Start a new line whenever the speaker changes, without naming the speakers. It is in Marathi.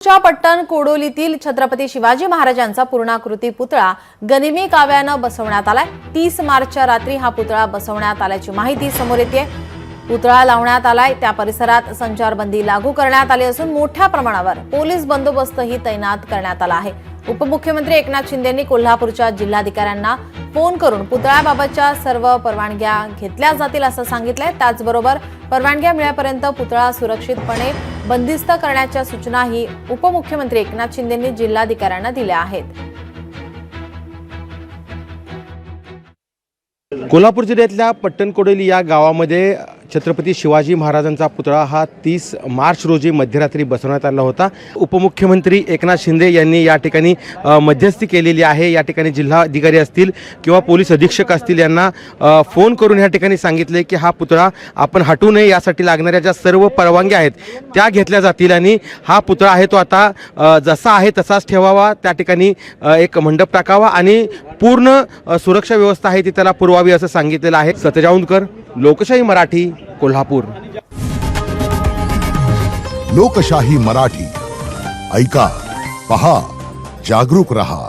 च्या पट्टण कोडोलीतील छत्रपती शिवाजी महाराजांचा पूर्णाकृती पुतळा गनिमी काव्यानं बसवण्यात आलाय। 30 मार्चच्या रात्री हा पुतळा बसवण्यात आल्याची माहिती समोर येते। पुतळा लावण्यात आलाय त्या परिसरात संचारबंदी लागू करण्यात आली असून मोठ्या प्रमाणावर पोलीस बंदोबस्तही तैनात करण्यात आला आहे। उपमुख्यमंत्री एकनाथ शिंदेंनी कोल्हापूरच्या जिल्हाधिकाऱ्यांना फोन करून पुतळ्याबाबतच्या सर्व परवानग्या घेतल्या जातील असं सांगितलंय। त्याचबरोबर परवानग्या मिळेपर्यंत पुतळा सुरक्षितपणे बंदिस्त करण्याच्या सूचनाही उपमुख्यमंत्री एकनाथ शिंदेंनी जिल्हाधिकाऱ्यांना दिल्या आहेत।
कोल्हापूर जिल्ह्यातल्या पट्टण कोडोली या गावामध्ये छत्रपती शिवाजी महाराजांचा पुतळा हा 30 मार्च रोजी मध्यरात्री बसवण्यात आला होता। उपमुख्यमंत्री एकनाथ शिंदे यांनी या ठिकाणी मध्यस्थी केलेली आहे। या ठिकाणी जिल्हाधिकारी असतील किंवा पोलीस अधीक्षक असतील यांना फोन करून या ठिकाणी सांगितले की हा पुतळा आपण हटू नये, यासाठी लागणाऱ्या ज्या सर्व परवानग्या आहेत त्या घेतल्या जातील आणि हा पुतळा आहे तो आता जसा आहे तसाच ठेवावा। त्या ठिकाणी एक मंडप टाकावा आणि पूर्ण सुरक्षा व्यवस्था आहे ती त्याला पुरवावी असं सांगितलेलं आहे। सत्यजाऊंदकर, लोकशाही मराठी, कोल्हापूर।
लोकशाही मराठी, ऐका, पहा, जागरूक रहा।